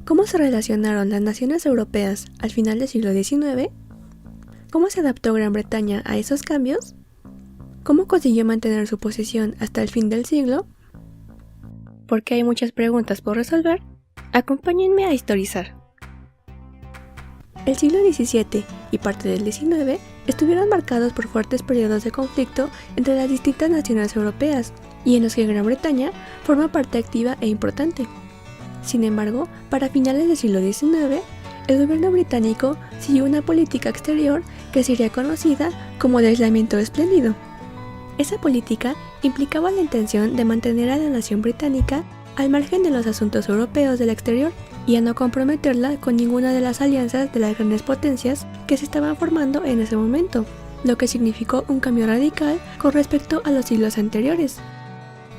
¿Cómo se relacionaron las naciones europeas al final del siglo XIX? ¿Cómo se adaptó Gran Bretaña a esos cambios? ¿Cómo consiguió mantener su posición hasta el fin del siglo? Porque hay muchas preguntas por resolver, acompáñenme a historizar. El siglo XVII y parte del XIX estuvieron marcados por fuertes periodos de conflicto entre las distintas naciones europeas y en los que Gran Bretaña forma parte activa e importante. Sin embargo, para finales del siglo XIX, el gobierno británico siguió una política exterior que sería conocida como el aislamiento espléndido. Esa política implicaba la intención de mantener a la nación británica al margen de los asuntos europeos del exterior y a no comprometerla con ninguna de las alianzas de las grandes potencias que se estaban formando en ese momento, lo que significó un cambio radical con respecto a los siglos anteriores.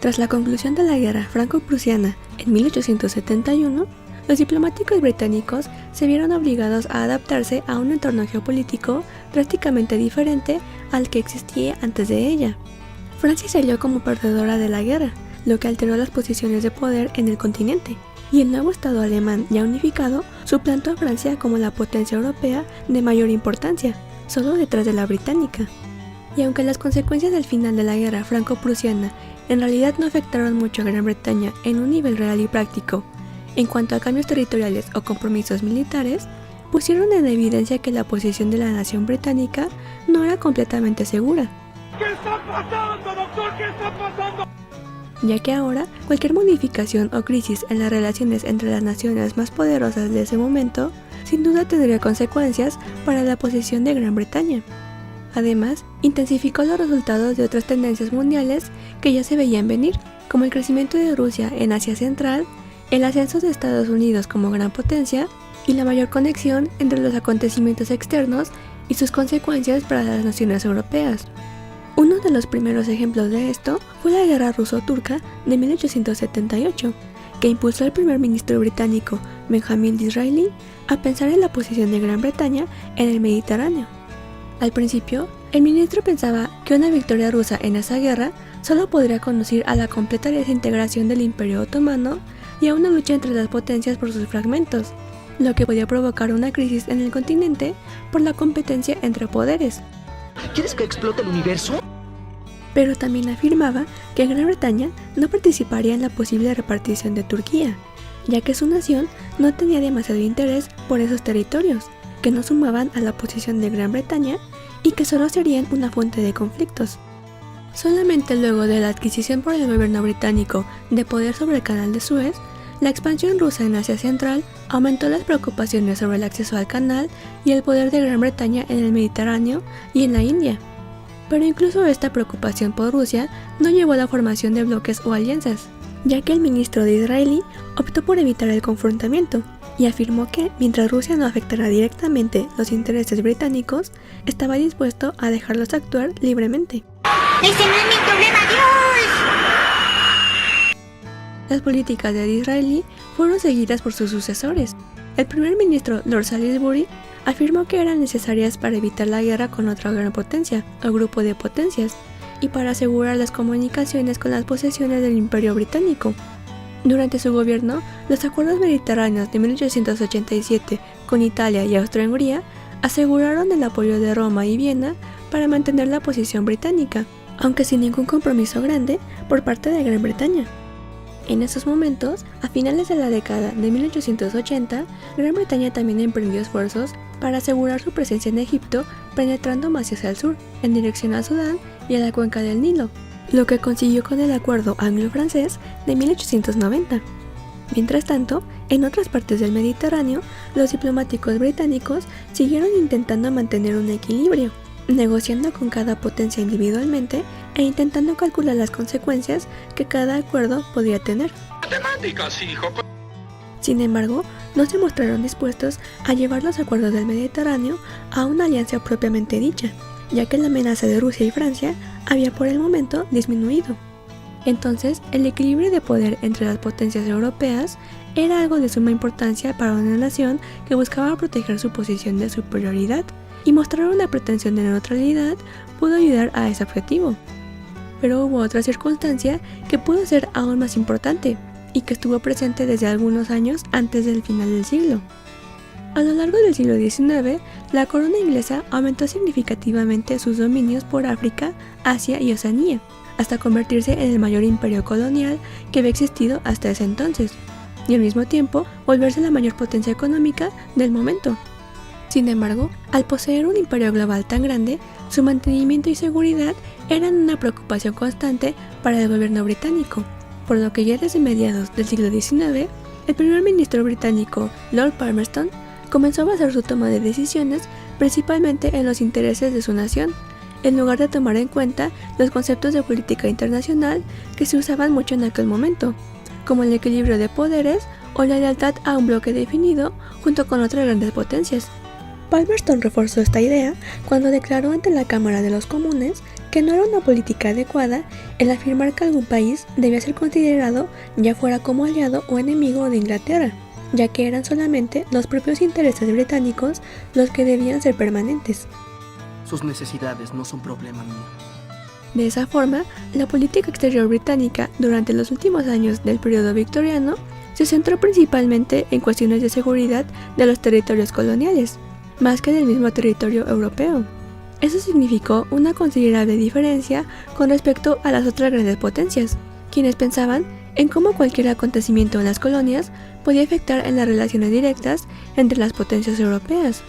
Tras la conclusión de la guerra franco-prusiana en 1871, los diplomáticos británicos se vieron obligados a adaptarse a un entorno geopolítico drásticamente diferente al que existía antes de ella. Francia salió como perdedora de la guerra, lo que alteró las posiciones de poder en el continente, y el nuevo Estado alemán ya unificado suplantó a Francia como la potencia europea de mayor importancia, solo detrás de la británica. Y aunque las consecuencias del final de la guerra franco-prusiana en realidad no afectaron mucho a Gran Bretaña en un nivel real y práctico, en cuanto a cambios territoriales o compromisos militares, pusieron en evidencia que la posición de la nación británica no era completamente segura. ¿Qué está pasando, doctor? ¿Qué está pasando? Ya que ahora, cualquier modificación o crisis en las relaciones entre las naciones más poderosas de ese momento, sin duda tendría consecuencias para la posición de Gran Bretaña. Además, intensificó los resultados de otras tendencias mundiales que ya se veían venir, como el crecimiento de Rusia en Asia Central, el ascenso de Estados Unidos como gran potencia y la mayor conexión entre los acontecimientos externos y sus consecuencias para las naciones europeas. Uno de los primeros ejemplos de esto fue la guerra ruso-turca de 1878, que impulsó al primer ministro británico Benjamin Disraeli a pensar en la posición de Gran Bretaña en el Mediterráneo. Al principio, el ministro pensaba que una victoria rusa en esa guerra solo podría conducir a la completa desintegración del Imperio Otomano y a una lucha entre las potencias por sus fragmentos, lo que podía provocar una crisis en el continente por la competencia entre poderes. ¿Quieres que explote el universo? Pero también afirmaba que Gran Bretaña no participaría en la posible repartición de Turquía, ya que su nación no tenía demasiado interés por esos territorios, que no sumaban a la posición de Gran Bretaña y que solo serían una fuente de conflictos. Solamente luego de la adquisición por el gobierno británico de poder sobre el canal de Suez, la expansión rusa en Asia Central aumentó las preocupaciones sobre el acceso al canal y el poder de Gran Bretaña en el Mediterráneo y en la India. Pero incluso esta preocupación por Rusia no llevó a la formación de bloques o alianzas, ya que el ministro de Disraeli optó por evitar el confrontamiento y afirmó que, mientras Rusia no afectara directamente los intereses británicos, estaba dispuesto a dejarlos actuar libremente. ¡Ese no es mi problema, Dios! Las políticas de Disraeli fueron seguidas por sus sucesores. El primer ministro Lord Salisbury afirmó que eran necesarias para evitar la guerra con otra gran potencia o grupo de potencias y para asegurar las comunicaciones con las posesiones del Imperio Británico. Durante su gobierno, los acuerdos mediterráneos de 1887 con Italia y Austria-Hungría aseguraron el apoyo de Roma y Viena para mantener la posición británica, aunque sin ningún compromiso grande por parte de Gran Bretaña. En esos momentos, a finales de la década de 1880, Gran Bretaña también emprendió esfuerzos para asegurar su presencia en Egipto, penetrando más hacia el sur, en dirección a Sudán y a la cuenca del Nilo, lo que consiguió con el Acuerdo Anglo-Francés de 1890. Mientras tanto, en otras partes del Mediterráneo, los diplomáticos británicos siguieron intentando mantener un equilibrio, negociando con cada potencia individualmente e intentando calcular las consecuencias que cada acuerdo podía tener. Matemáticas, hijo. Sin embargo, no se mostraron dispuestos a llevar los acuerdos del Mediterráneo a una alianza propiamente dicha, ya que la amenaza de Rusia y Francia había por el momento disminuido. Entonces, el equilibrio de poder entre las potencias europeas era algo de suma importancia para una nación que buscaba proteger su posición de superioridad, y mostrar una pretensión de neutralidad pudo ayudar a ese objetivo. Pero hubo otra circunstancia que pudo ser aún más importante, y que estuvo presente desde algunos años antes del final del siglo. A lo largo del siglo XIX, la corona inglesa aumentó significativamente sus dominios por África, Asia y Oceanía, hasta convertirse en el mayor imperio colonial que había existido hasta ese entonces, y al mismo tiempo volverse la mayor potencia económica del momento. Sin embargo, al poseer un imperio global tan grande, su mantenimiento y seguridad eran una preocupación constante para el gobierno británico, por lo que ya desde mediados del siglo XIX, el primer ministro británico Lord Palmerston comenzó a basar su toma de decisiones principalmente en los intereses de su nación, en lugar de tomar en cuenta los conceptos de política internacional que se usaban mucho en aquel momento, como el equilibrio de poderes o la lealtad a un bloque definido junto con otras grandes potencias. Palmerston reforzó esta idea cuando declaró ante la Cámara de los Comunes que no era una política adecuada el afirmar que algún país debía ser considerado ya fuera como aliado o enemigo de Inglaterra, ya que eran solamente los propios intereses británicos los que debían ser permanentes. Sus necesidades no son problema mío. De esa forma, la política exterior británica durante los últimos años del periodo victoriano se centró principalmente en cuestiones de seguridad de los territorios coloniales, más que del mismo territorio europeo. Eso significó una considerable diferencia con respecto a las otras grandes potencias, quienes pensaban en cómo cualquier acontecimiento en las colonias podía afectar en las relaciones directas entre las potencias europeas.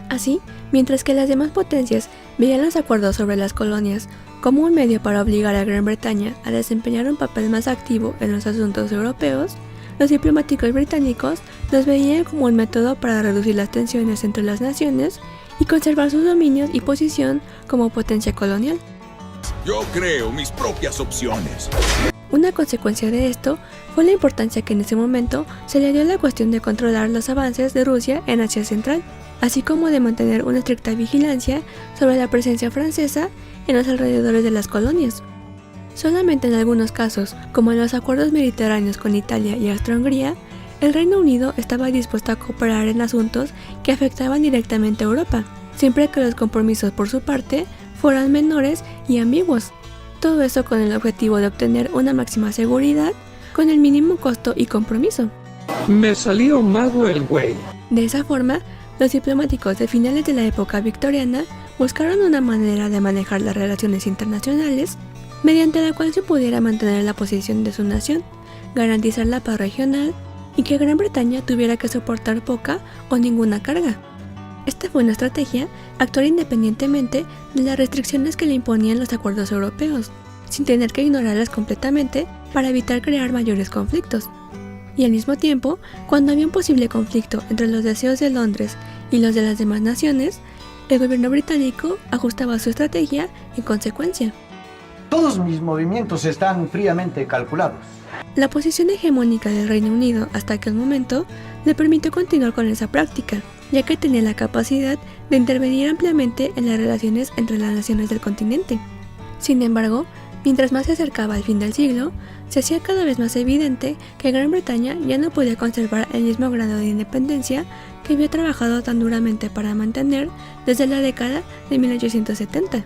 Así, mientras que las demás potencias veían los acuerdos sobre las colonias como un medio para obligar a Gran Bretaña a desempeñar un papel más activo en los asuntos europeos, los diplomáticos británicos los veían como un método para reducir las tensiones entre las naciones y conservar sus dominios y posición como potencia colonial. Yo creo mis propias opciones. Una consecuencia de esto fue la importancia que en ese momento se le dio a la cuestión de controlar los avances de Rusia en Asia Central, así como de mantener una estricta vigilancia sobre la presencia francesa en los alrededores de las colonias. Solamente en algunos casos, como en los acuerdos mediterráneos con Italia y Austria-Hungría, el Reino Unido estaba dispuesto a cooperar en asuntos que afectaban directamente a Europa, siempre que los compromisos por su parte fueran menores y ambiguos. Todo eso con el objetivo de obtener una máxima seguridad con el mínimo costo y compromiso. Me salió mago el güey. De esa forma, los diplomáticos de finales de la época victoriana buscaron una manera de manejar las relaciones internacionales mediante la cual se pudiera mantener la posición de su nación, garantizar la paz regional y que Gran Bretaña tuviera que soportar poca o ninguna carga. Esta fue una estrategia, actuar independientemente de las restricciones que le imponían los acuerdos europeos, sin tener que ignorarlas completamente para evitar crear mayores conflictos. Y al mismo tiempo, cuando había un posible conflicto entre los deseos de Londres y los de las demás naciones, el gobierno británico ajustaba su estrategia en consecuencia. Todos mis movimientos están fríamente calculados. La posición hegemónica del Reino Unido hasta aquel momento le permitió continuar con esa práctica, ya que tenía la capacidad de intervenir ampliamente en las relaciones entre las naciones del continente. Sin embargo, mientras más se acercaba al fin del siglo, se hacía cada vez más evidente que Gran Bretaña ya no podía conservar el mismo grado de independencia que había trabajado tan duramente para mantener desde la década de 1870.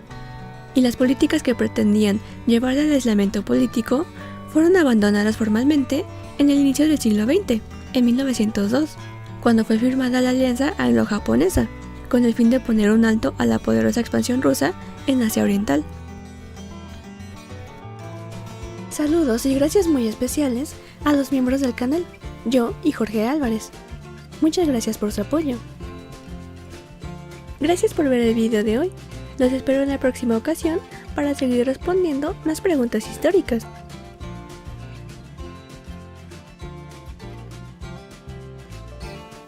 Y las políticas que pretendían llevar al aislamiento político fueron abandonadas formalmente en el inicio del siglo XX, en 1902, cuando fue firmada la Alianza Anglo-Japonesa, con el fin de poner un alto a la poderosa expansión rusa en Asia Oriental. Saludos y gracias muy especiales a los miembros del canal, yo y Jorge Álvarez. Muchas gracias por su apoyo. Gracias por ver el video de hoy. Los espero en la próxima ocasión para seguir respondiendo más preguntas históricas.